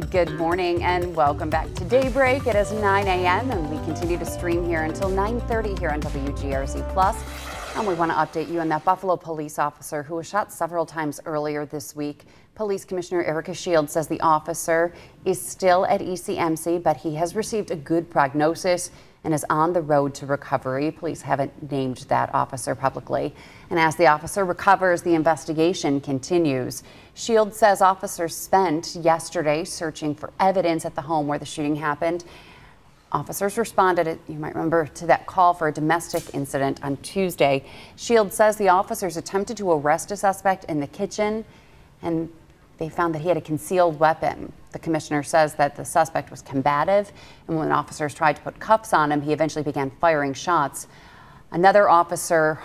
Good morning and welcome back to Daybreak. It is 9 a.m. and we continue to stream here until 9:30 here on WGRZ Plus. And we want to update you on that Buffalo police officer who was shot several times earlier this week. Police Commissioner Erica Shields says the officer is still at ECMC, but he has received a good prognosis and is on the road to recovery. Police haven't named that officer publicly. And as the officer recovers, the investigation continues. Shields says officers spent yesterday searching for evidence at the home where the shooting happened. Officers responded, you might remember, to that call for a domestic incident on Tuesday. Shields says the officers attempted to arrest a suspect in the kitchen, and they found that he had a concealed weapon. The commissioner says that the suspect was combative, and when officers tried to put cuffs on him, he eventually began firing shots. Another officer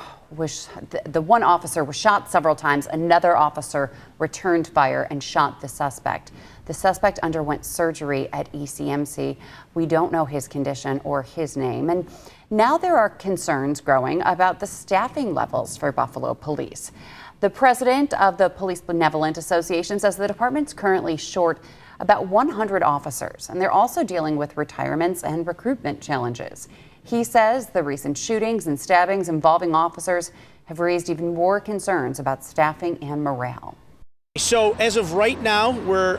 the one officer was shot several times. Another officer returned fire and shot the suspect. The suspect underwent surgery at ECMC. We don't know his condition or his name. And now there are concerns growing about the staffing levels for Buffalo police. The president of the Police Benevolent Association says the department's currently short about 100 officers, and they're also dealing with retirements and recruitment challenges. He says the recent shootings and stabbings involving officers have raised even more concerns about staffing and morale. So as of right now, we're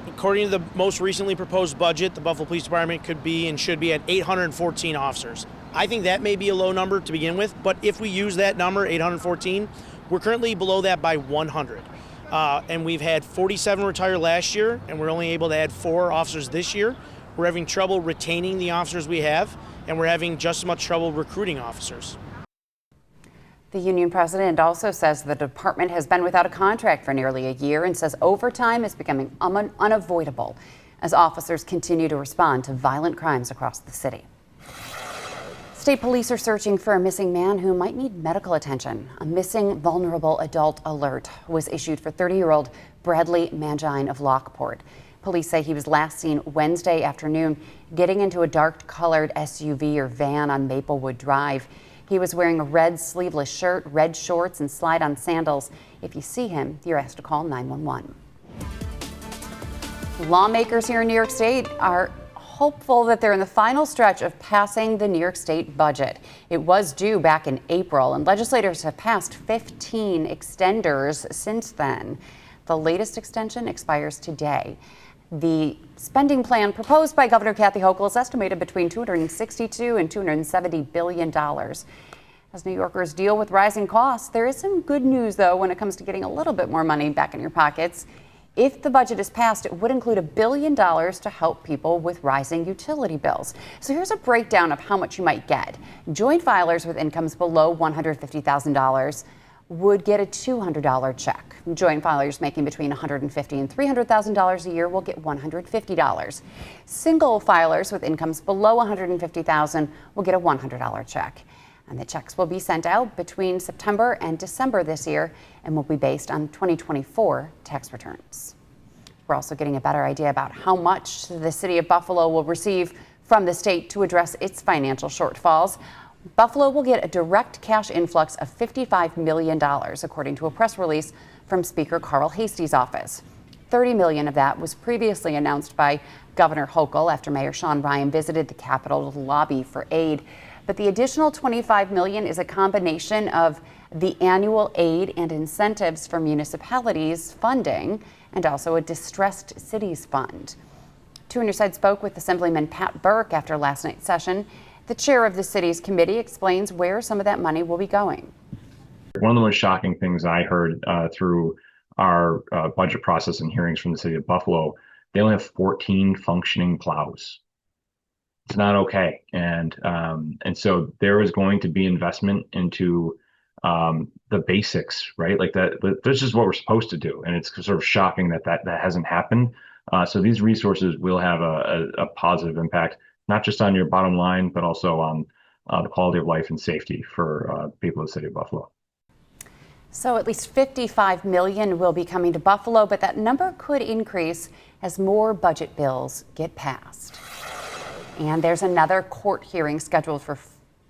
according to the most recently proposed budget, the Buffalo Police Department could be and should be at 814 officers. I think that may be a low number to begin with, but if we use that number, 814, we're currently below that by 100. And we've had 47 retire last year, and we're only able to add 4 officers this year. We're having trouble retaining the officers we have, and we're having just as much trouble recruiting officers. The union president also says the department has been without a contract for nearly a year and says overtime is becoming unavoidable as officers continue to respond to violent crimes across the city. State police are searching for a missing man who might need medical attention. A missing vulnerable adult alert was issued for 30-year-old Bradley Mangine of Lockport. Police say he was last seen Wednesday afternoon getting into a dark-colored SUV or van on Maplewood Drive. He was wearing a red sleeveless shirt, red shorts, and slide-on sandals. If you see him, you're asked to call 911. Lawmakers here in New York State are hopeful that they're in the final stretch of passing the New York State budget. It was due back in April, and legislators have passed 15 extenders since then. The latest extension expires today. The spending plan proposed by Governor Kathy Hochul is estimated between $262 and $270 billion. As New Yorkers deal with rising costs, there is some good news, though, when it comes to getting a little bit more money back in your pockets. If the budget is passed, it would include $1 billion to help people with rising utility bills. So here's a breakdown of how much you might get. Joint filers with incomes below $150,000 would get a $200 check. Joint filers making between $150,000 and $300,000 a year will get $150. Single filers with incomes below $150,000 will get a $100 check. And the checks will be sent out between September and December this year and will be based on 2024 tax returns. We're also getting a better idea about how much the city of Buffalo will receive from the state to address its financial shortfalls. Buffalo will get a direct cash influx of $55 million, according to a press release from Speaker Carl Heastie's office. $30 million of that was previously announced by Governor Hochul after Mayor Sean Ryan visited the Capitol to lobby for aid. But the additional $25 million is a combination of the annual aid and incentives for municipalities funding and also a distressed cities fund. 2 on Your Side spoke with Assemblyman Pat Burke after last night's session. The chair of the city's committee explains where some of that money will be going. One of the most shocking things I heard through our budget process and hearings from the city of Buffalo, they only have 14 functioning plows. It's not okay. And so there is going to be investment into the basics, right? Like that, this is what we're supposed to do. And it's sort of shocking that hasn't happened. So these resources will have a positive impact, not just on your bottom line, but also on the quality of life and safety for people in the city of Buffalo. So at least $55 million will be coming to Buffalo, but that number could increase as more budget bills get passed. And there's another court hearing scheduled for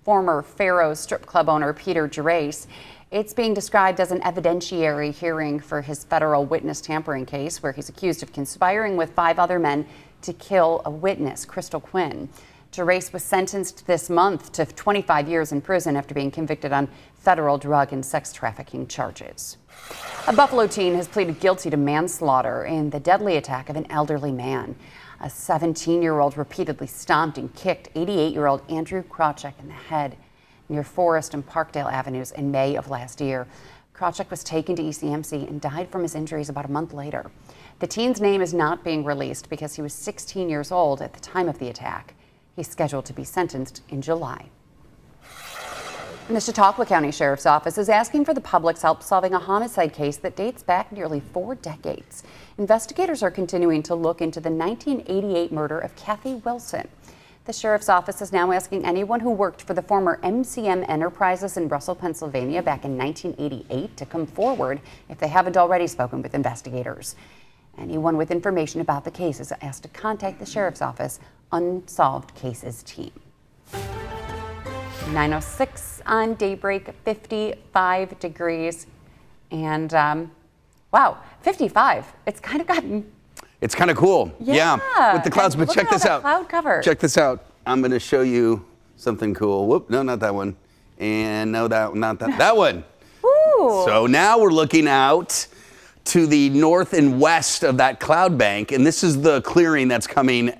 former Pharaohs strip club owner Peter Gerace. It's being described as an evidentiary hearing for his federal witness tampering case, where he's accused of conspiring with 5 other men to kill a witness, Crystal Quinn. Gerace was sentenced this month to 25 years in prison after being convicted on federal drug and sex trafficking charges. A Buffalo teen has pleaded guilty to manslaughter in the deadly attack of an elderly man. A 17-year-old repeatedly stomped and kicked 88-year-old Andrew Krawczyk in the head near Forest and Parkdale Avenues in May of last year. Krawczyk was taken to ECMC and died from his injuries about a month later. The teen's name is not being released because he was 16 years old at the time of the attack. He's scheduled to be sentenced in July. And the Chautauqua County Sheriff's Office is asking for the public's help solving a homicide case that dates back nearly 4 decades. Investigators are continuing to look into the 1988 murder of Kathy Wilson. The Sheriff's Office is now asking anyone who worked for the former MCM Enterprises in Russell, Pennsylvania back in 1988 to come forward if they haven't already spoken with investigators. Anyone with information about the case is asked to contact the Sheriff's Office Unsolved Cases team. 9:06 on Daybreak, 55 degrees. And wow, 55. It's kind of gotten... It's kind of cool. Yeah. With the clouds, but check this out. Cloud cover. Check this out. I'm going to show you something cool. Whoop, no, not that one. And no, not that. That one. Ooh. So now we're looking out to the north and west of that cloud bank, and this is the clearing that's coming.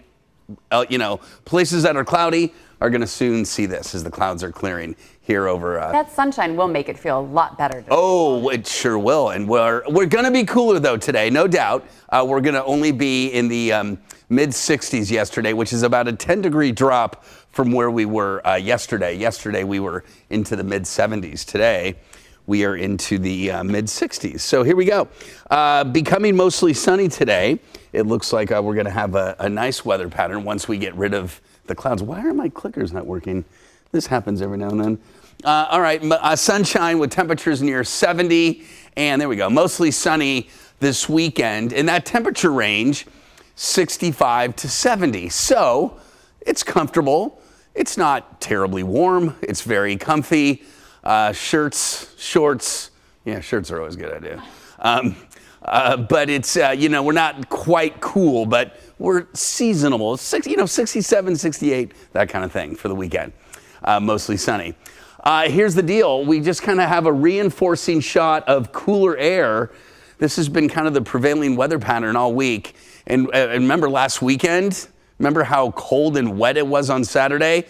Places that are cloudy are going to soon see this as the clouds are clearing here over. That sunshine will make it feel a lot better. Oh, it sure will. And we're going to be cooler, though, today, no doubt. We're going to only be in the mid-60s yesterday, which is about a 10-degree drop from where we were yesterday. Yesterday, we were into the mid-70s. Today, we are into the mid-60s. So here we go. Becoming mostly sunny today. It looks like we're going to have a nice weather pattern once we get rid of the clouds. Why are my clickers not working? This happens every now and then. All right, sunshine with temperatures near 70. And there we go. Mostly sunny this weekend. In that temperature range, 65 to 70. So it's comfortable. It's not terribly warm. It's very comfy. Shirts, shorts. Yeah, shirts are always a good idea. But it's, we're not quite cool, but we're seasonable. 67, 68, that kind of thing for the weekend. Mostly sunny. Here's the deal. We just kind of have a reinforcing shot of cooler air. This has been kind of the prevailing weather pattern all week. And remember last weekend? Remember how cold and wet it was on Saturday?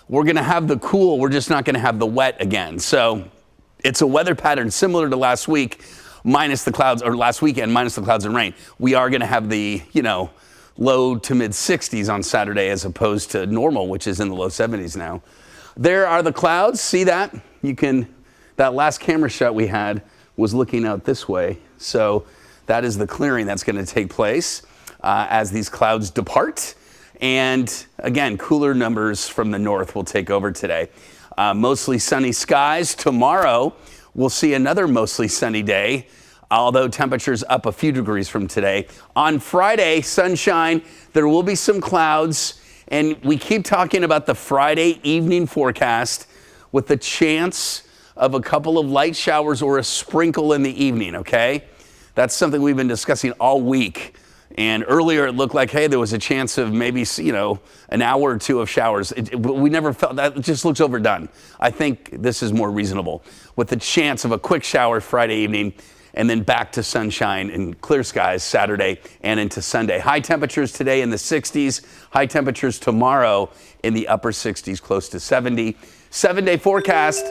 We're going to have the cool. We're just not going to have the wet again. So it's a weather pattern similar to last week, minus the clouds, or last weekend, minus the clouds and rain. We are going to have the, low to mid 60s on Saturday as opposed to normal, which is in the low 70s now. There are the clouds. See that? That last camera shot we had was looking out this way. So that is the clearing that's going to take place as these clouds depart. And again, cooler numbers from the north will take over today. Mostly sunny skies. Tomorrow, we'll see another mostly sunny day, although temperatures up a few degrees from today. On Friday, sunshine. There will be some clouds. And we keep talking about the Friday evening forecast with the chance of a couple of light showers or a sprinkle in the evening, okay? That's something we've been discussing all week. And earlier it looked like, hey, there was a chance of maybe, an hour or two of showers. We never felt that. It just looks overdone. I think this is more reasonable with the chance of a quick shower Friday evening and then back to sunshine and clear skies Saturday and into Sunday. High temperatures today in the 60s. High temperatures tomorrow in the upper 60s, close to 70. 7-day forecast.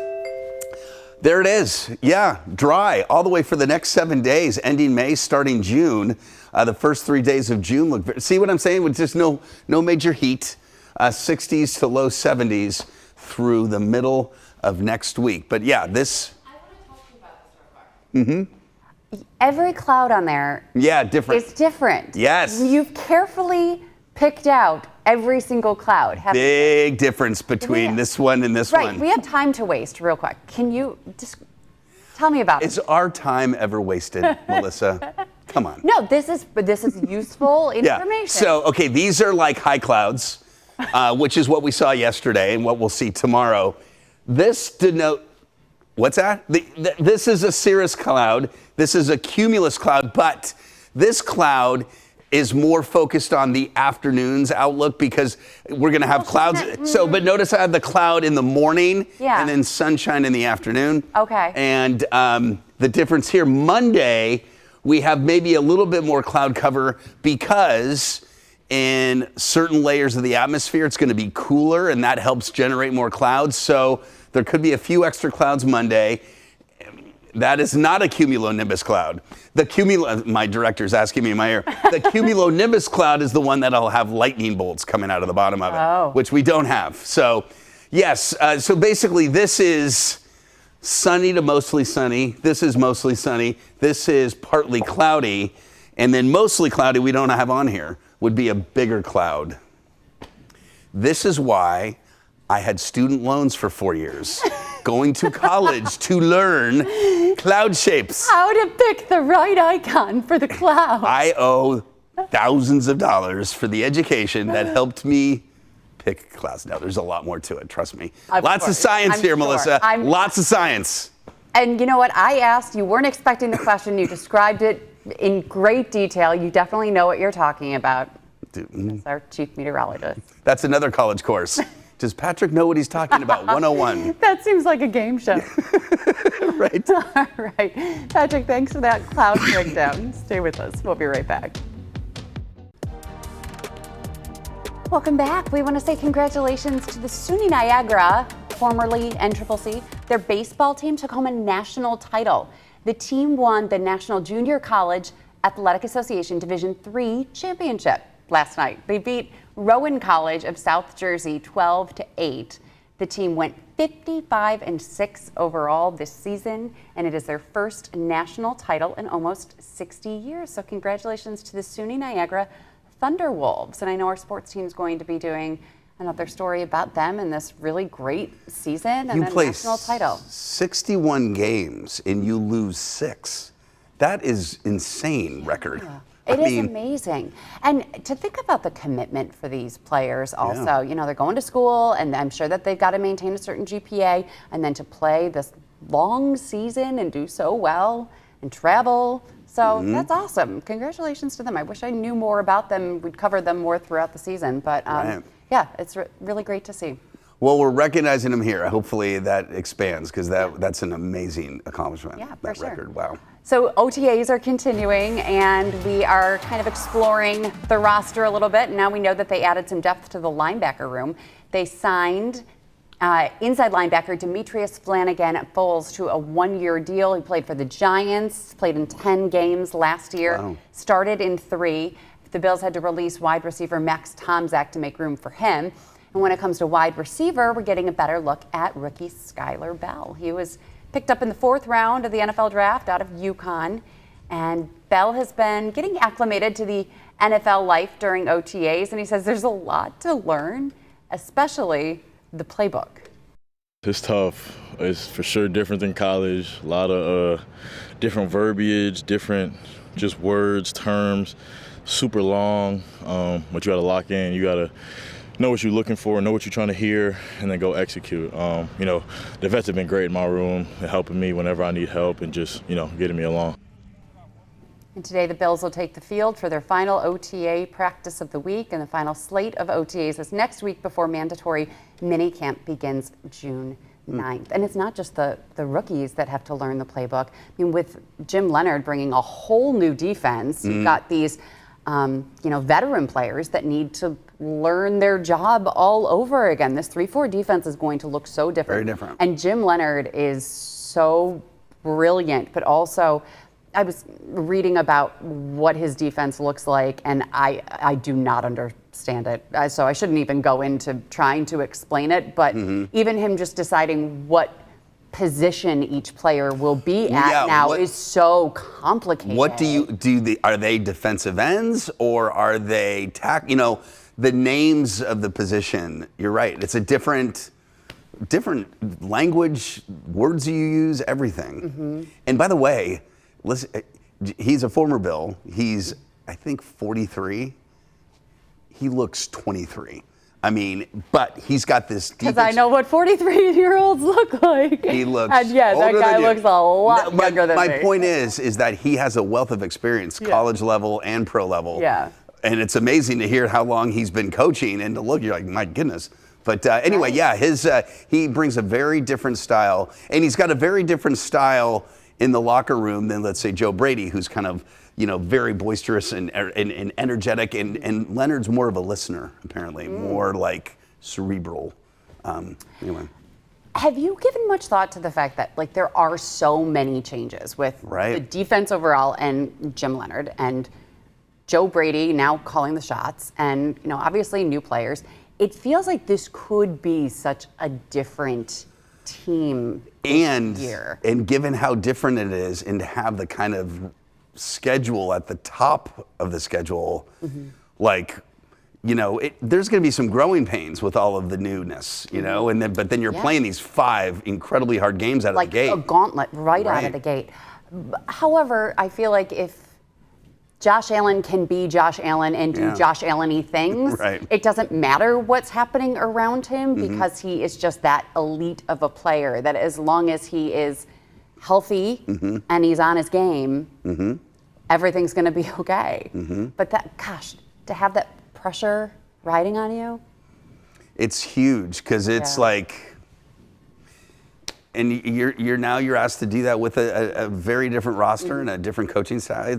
There it is. Yeah, dry all the way for the next 7 days, ending May, starting June. The first 3 days of June look. See what I'm saying? With just no major heat. 60s to low 70s through the middle of next week. But yeah, this. I want to talk to you about this real quick. Every cloud on there. Yeah, different. It's different. Yes. You've carefully picked out every single cloud. Big difference between this one and this one. Right. We have time to waste real quick. Can you just tell me about it? Is our time ever wasted, Melissa? Come on. No, this is useful information. Yeah. So, okay, these are like high clouds, which is what we saw yesterday and what we'll see tomorrow. This What's that? This is a cirrus cloud. This is a cumulus cloud, but this cloud is more focused on the afternoon's outlook because we're going to have clouds. So, but notice I have the cloud in the morning and then sunshine in the afternoon. Okay. And the difference here, Monday, we have maybe a little bit more cloud cover because in certain layers of the atmosphere, it's going to be cooler and that helps generate more clouds. So there could be a few extra clouds Monday. That is not a cumulonimbus cloud. My director's asking me in my ear. The cumulonimbus cloud is the one that'll have lightning bolts coming out of the bottom of it, which we don't have. So, yes. So basically, this is sunny to mostly sunny. This is mostly sunny. This is partly cloudy, and then mostly cloudy. We don't have on here would be a bigger cloud. This is why I had student loans for 4 years. Going to college to learn cloud shapes. How to pick the right icon for the cloud. I owe thousands of dollars for the education that helped me pick clouds. Now, there's a lot more to it, trust me. Lots of science here, Melissa. Lots of science. And you know what? I asked, you weren't expecting the question. You described it in great detail. You definitely know what you're talking about. That's our chief meteorologist. That's another college course. Does Patrick know what he's talking about? 101. That seems like a game show. Right. All right. Patrick, thanks for that cloud breakdown. Stay with us. We'll be right back. Welcome back. We want to say congratulations to the SUNY Niagara, formerly NCCC. Their baseball team took home a national title. The team won the National Junior College Athletic Association Division III championship last night. They beat Rowan College of South Jersey 12-8. The team went 55-6 overall this season, and it is their first national title in almost 60 years. So congratulations to the SUNY Niagara Thunderwolves. And I know our sports team is going to be doing another story about them in this really great season and a national title. 61 games and you lose 6. That is insane record. Yeah. It is amazing. And to think about the commitment for these players also, you know, they're going to school and I'm sure that they've got to maintain a certain GPA, and then to play this long season and do so well and travel. So that's awesome. Congratulations to them. I wish I knew more about them. We'd cover them more throughout the season, but yeah, it's really great to see. Well, we're recognizing them here. Hopefully that expands because that's an amazing accomplishment. Yeah, for sure. Record. Wow. So OTAs are continuing, and we are kind of exploring the roster a little bit. Now we know that they added some depth to the linebacker room. They signed inside linebacker Demetrius Flanagan at Foles to a 1-year deal. He played for the Giants, played in 10 games last year, started in 3. The Bills had to release wide receiver Max Tomczak to make room for him. And when it comes to wide receiver, we're getting a better look at rookie Skylar Bell. He was picked up in the 4th round of the NFL draft out of UConn. And Bell has been getting acclimated to the NFL life during OTAs. And he says there's a lot to learn, especially the playbook. It's tough. It's for sure different than college. A lot of different verbiage, different just words, terms, super long. But you got to lock in. You got to know what you're looking for, know what you're trying to hear, and then go execute. You know, the vets have been great in my room, helping me whenever I need help and just, you know, getting me along. And today the Bills will take the field for their final OTA practice of the week, and the final slate of OTAs is next week before mandatory minicamp begins June 9th. And it's not just the rookies that have to learn the playbook. I mean, with Jim Leonard bringing a whole new defense, you've got these you know, veteran players that need to learn their job all over again. This 3-4 defense is going to look so different. Very different. And Jim Leonard is so brilliant, but also I was reading about what his defense looks like, and I do not understand it. So I shouldn't even go into trying to explain it, but even him just deciding what position each player will be at now is so complicated. What are they defensive ends or are they you know, the names of the position, you're right. It's a different language, words you use, everything. And by the way, listen, he's a former Bill. He's, I think, 43. He looks 23. I mean, but he's got this Because I know what 43-year-olds look like. He looks and yeah, that older guy than you. looks a lot younger than me. My point is that he has a wealth of experience, college level and pro level. Yeah. And it's amazing to hear how long he's been coaching and to look, you're like, my goodness. But anyway, yeah, he brings a very different style, and he's got a very different style in the locker room than, let's say, Joe Brady, who's kind of, very boisterous and energetic, and Leonard's more of a listener, apparently, more like cerebral. Anyway. Have you given much thought to the fact that there are so many changes with the defense overall and Jim Leonard and Joe Brady now calling the shots and obviously new players? It feels like this could be such a different team this year. And given how different it is, and to have the kind of schedule at the top of the schedule, there's going to be some growing pains with all of the newness, but then you're playing these 5 incredibly hard games out of the gate. Like a gauntlet right out of the gate. However, I feel like if Josh Allen can be Josh Allen and do Josh Allen-y things, it doesn't matter what's happening around him because he is just that elite of a player that as long as he is healthy and he's on his game, everything's going to be okay. But to have that pressure riding on you, it's huge because it's and you're asked to do that with a very different roster and a different coaching style.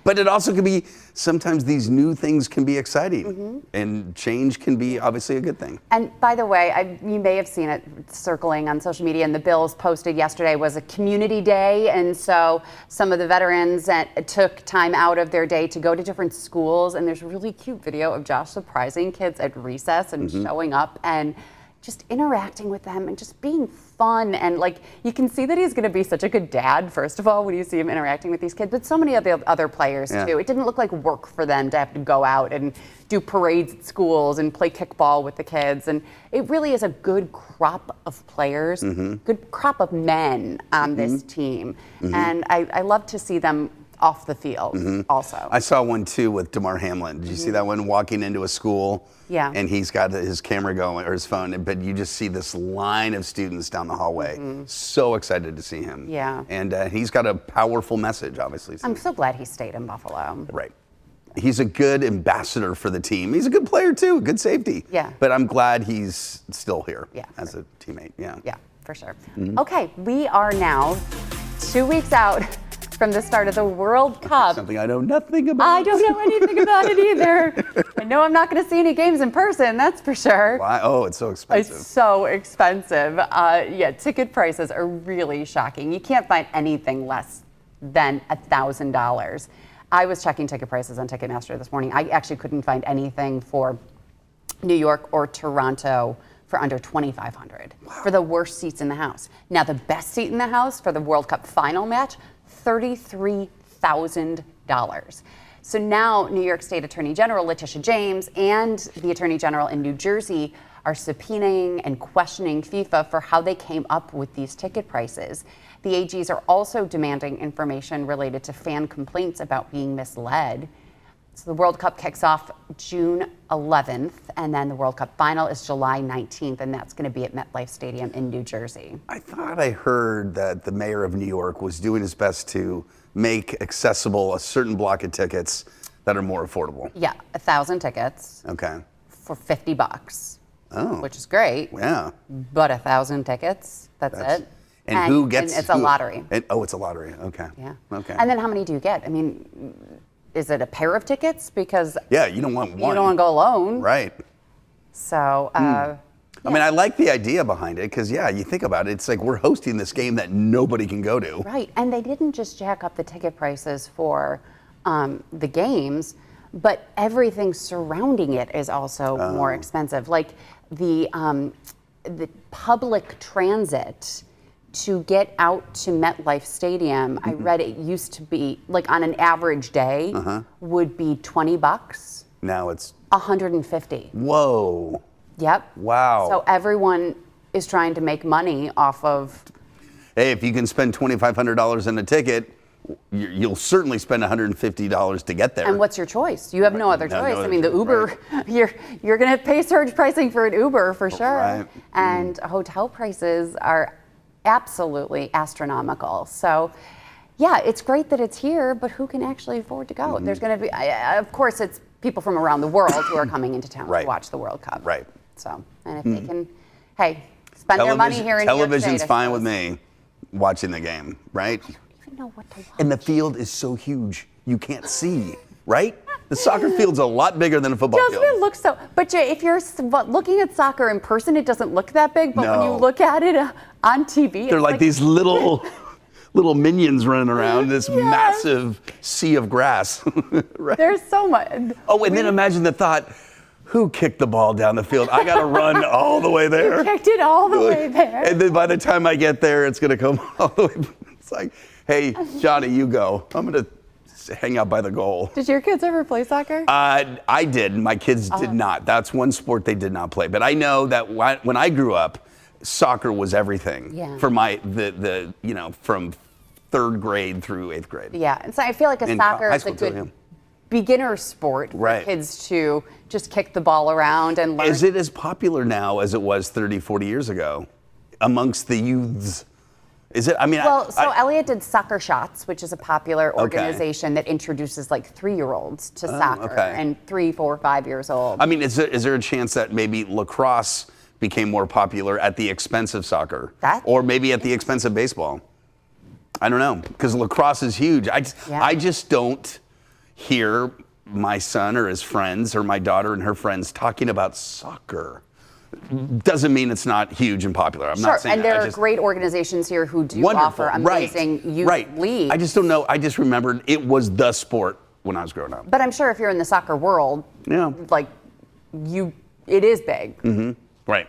But it also can be, sometimes these new things can be exciting and change can be obviously a good thing. And by the way, you may have seen it circling on social media, and the Bills posted yesterday was a community day, and so some of the veterans took time out of their day to go to different schools, and there's a really cute video of Josh surprising kids at recess and showing up and just interacting with them and just being fun. And you can see that he's going to be such a good dad, first of all, when you see him interacting with these kids, but so many of the other players too. It didn't look like work for them to have to go out and do parades at schools and play kickball with the kids. And it really is a good crop of players, good crop of men on this team. And I love to see them off the field also. I saw one too with DeMar Hamlin. Did you see that one, walking into a school? Yeah. And he's got his camera going, or his phone, but you just see this line of students down the hallway. So excited to see him. Yeah. And he's got a powerful message, obviously. I'm so glad he stayed in Buffalo. Right. He's a good ambassador for the team. He's a good player too, good safety. Yeah. But I'm glad he's still here as a teammate. Yeah. Yeah, for sure. Okay, we are now 2 weeks out from the start of the World Cup. Something I know nothing about. I don't know anything about it either. I know I'm not going to see any games in person, that's for sure. Why? Oh, it's so expensive. It's so expensive. Ticket prices are really shocking. You can't find anything less than $1,000. I was checking ticket prices on Ticketmaster this morning. I actually couldn't find anything for New York or Toronto for under $2,500 for the worst seats in the house. Now, the best seat in the house for the World Cup final match, $33,000. So now New York State Attorney General Letitia James and the Attorney General in New Jersey are subpoenaing and questioning FIFA for how they came up with these ticket prices. The AGs are also demanding information related to fan complaints about being misled. So the World Cup kicks off June 11th, and then the World Cup final is July 19th, and that's going to be at MetLife Stadium in New Jersey. I thought I heard that the mayor of New York was doing his best to make accessible a certain block of tickets that are more affordable. Yeah, 1,000 tickets. Okay. For $50. Oh. Which is great. Yeah. But 1,000 tickets, that's it. And who gets? And it's a lottery. It's a lottery. Okay. Yeah. Okay. And then how many do you get? I mean, is it a pair of tickets? Because you don't want one. You don't want to go alone. Right. So, I mean, I like the idea behind it because, you think about it, it's like we're hosting this game that nobody can go to. Right. And they didn't just jack up the ticket prices for the games, but everything surrounding it is also more expensive. Like the public transit to get out to MetLife Stadium, I read it used to be, like on an average day, would be $20. Now it's $150. Whoa. Yep. Wow. So everyone is trying to make money off of. Hey, if you can spend $2,500 in a ticket, you'll certainly spend $150 to get there. And what's your choice? You have no other No, no choice. other I mean, the choice, Uber, you're going to pay surge pricing for an Uber for sure. Right. And hotel prices are absolutely astronomical. So, yeah, it's great that it's here, but who can actually afford to go? There's going to be, of course, it's people from around the world who are coming into town Right. to watch the World Cup. Right. So, and if they can, hey, spend their money here in New York State. Television's I fine suppose. with me watching the game, right? I don't even know what to watch. And the field is so huge, you can't see, right? The soccer field's a lot bigger than a football Doesn't field. it look so? But Jay, if you're looking at soccer in person, it doesn't look that big. But when you No. look at it on TV, They're it's like these little minions running around this Yes. massive sea of grass. Right? There's so much. Oh, and then imagine the thought, who kicked the ball down the field? I got to run all the way there. Kicked it all the way there. And then by the time I get there, it's going to come all the way. It's like, hey, Johnny, you go. I'm going to hang out by the goal. Did your kids ever play soccer? I did. My kids did not. That's one sport they did not play. But I know that when I grew up, soccer was everything Yeah. for the from 3rd grade through 8th grade. Yeah, and so I feel like In soccer high is a school too, good yeah. beginner sport for Right. kids to just kick the ball around and learn. Is it as popular now as it was 30, 40 years ago amongst the youths? Is it? I mean, Well, so Elliot did Soccer Shots, which is a popular Okay. organization that introduces like 3-year-olds to soccer okay. and 3, 4, 5 years old. I mean, is there a chance that maybe lacrosse became more popular at the expense of soccer? Or maybe at the expense of baseball? I don't know, because lacrosse is huge. I just don't hear my son or his friends or my daughter and her friends talking about soccer. Doesn't mean it's not huge and popular. I'm not saying and that. there are great organizations here who do Wonderful. offer amazing youth leagues. I just don't know. I just remembered it was the sport when I was growing up. But I'm sure if you're in the soccer world, like it is big. Mm-hmm. Right.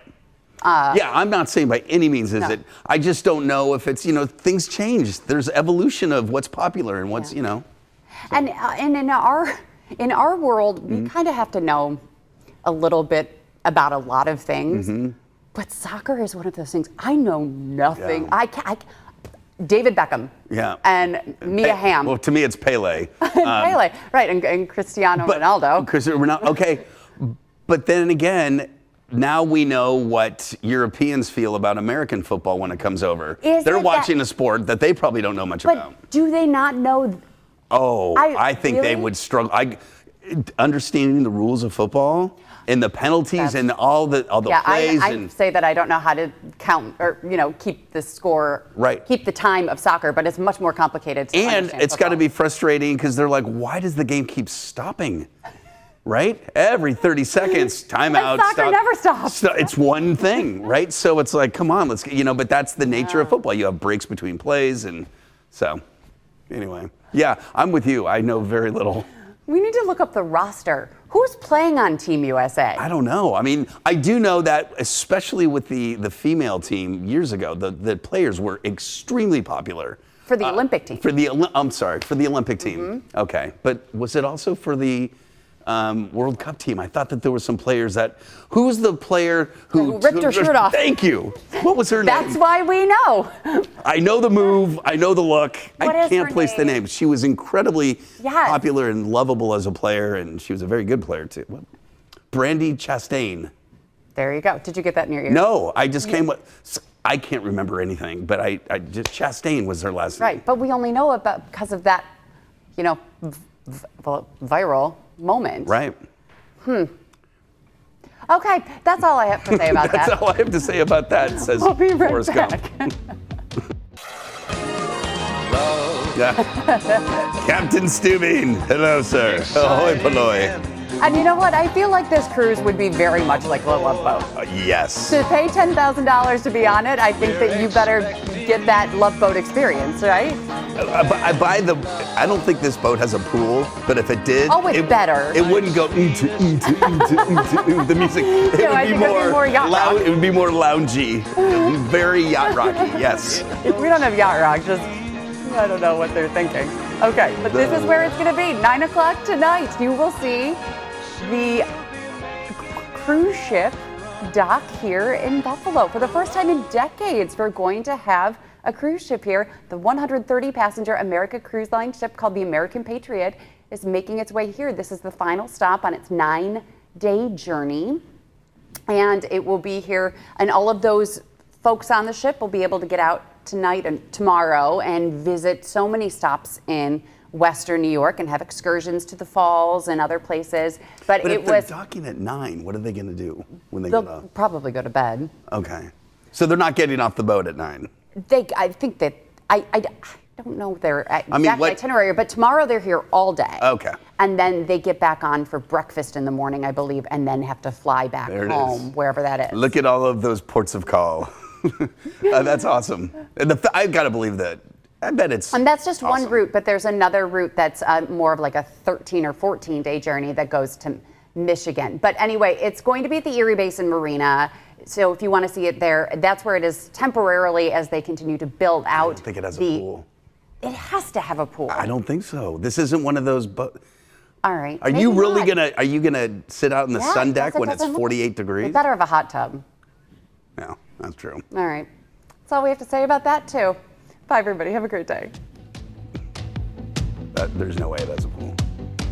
Yeah, I'm not saying by any means is it. I just don't know if it's, things change. There's evolution of what's popular and what's, So. And in our world, we kind of have to know a little bit about a lot of things. But soccer is one of those things I know nothing. Yeah. David Beckham. Yeah. And Mia Hamm. Well, to me, it's Pele. Pele, right? And Cristiano Ronaldo. Okay, but then again. Now we know what Europeans feel about American football when it comes over. They're watching a sport that they probably don't know much about. But do they not know? I think they would struggle. Understanding the rules of football and the penalties and all the plays. I say that I don't know how to count or keep the score, keep the time of soccer, but it's much more complicated. And it's got to be frustrating because they're like, why does the game keep stopping? Right? Every 30 seconds, timeout. Soccer never stops. It's one thing, right? So it's like, come on, let's but that's the nature of football. You have breaks between plays. And so, anyway. Yeah, I'm with you. I know very little. We need to look up the roster. Who's playing on Team USA? I don't know. I mean, I do know that, especially with the female team years ago, the players were extremely popular. For the Olympic team. For the Olympic team. Okay. But was it also for the World Cup team? I thought that there were some players that. Who's the player who ripped her shirt off? Thank you. What was her name? That's why we know. I know the move. I know the look. What I is can't her place the name? name. She was incredibly Yes. popular and lovable as a player, and she was a very good player too. What? Brandy Chastain. There you go. Did you get that in your ear? No, I just came with. I can't remember anything, but I just Chastain was her last name. Right, but we only know about because of that, viral moment. Right. Okay, that's all I have to say about that. That's all I have to say about that, says We'll be right Forrest back. Gump. Yeah. Captain Stubing. Hello, sir. Ahoy, polloi. And you know what? I feel like this cruise would be very much like the Love Boat. Yes. To pay $10,000 to be on it, I think that you better get that Love Boat experience, right? I don't think this boat has a pool, but if it did, it's better. It wouldn't go the music. It No, I would be think it'd be more yacht rock. It would be more loungy, very yacht rocky. Yes. If we don't have yacht rock, I don't know what they're thinking. Okay, but this is where it's going to be. 9 o'clock tonight, you will see the cruise ship dock here in Buffalo. For the first time in decades, we're going to have a cruise ship here. The 130-passenger America Cruise Line ship called the American Patriot is making its way here. This is the final stop on its 9-day journey, and it will be here. And all of those folks on the ship will be able to get out tonight and tomorrow and visit so many stops in Western New York and have excursions to the falls and other places. But But it if they're was docking at 9, what are they going to do when they they'll get off? probably go to bed. Okay. So they're not getting off the boat at 9. I think that I don't know their exact what- itinerary, but tomorrow they're here all day. Okay. And then they get back on for breakfast in the morning, I believe, and then have to fly back There it home, is. wherever that is. Look at all of those ports of call. That's awesome. And I've got to believe that. I bet it's And that's just one awesome. route, but there's another route that's more of like a 13 or 14-day journey that goes to Michigan. But anyway, it's going to be at the Erie Basin Marina. So if you want to see it there, that's where it is temporarily as they continue to build out. I don't think it has a pool. It has to have a pool. I don't think so. This isn't one of those. All right. Are maybe you really not. Are you gonna sit out in the Yeah, sun I guess deck it when it's doesn't look- 48 degrees? They better have a hot tub. Yeah, that's true. All right. That's all we have to say about that, too. Bye, everybody. Have a great day. There's no way that's a pool.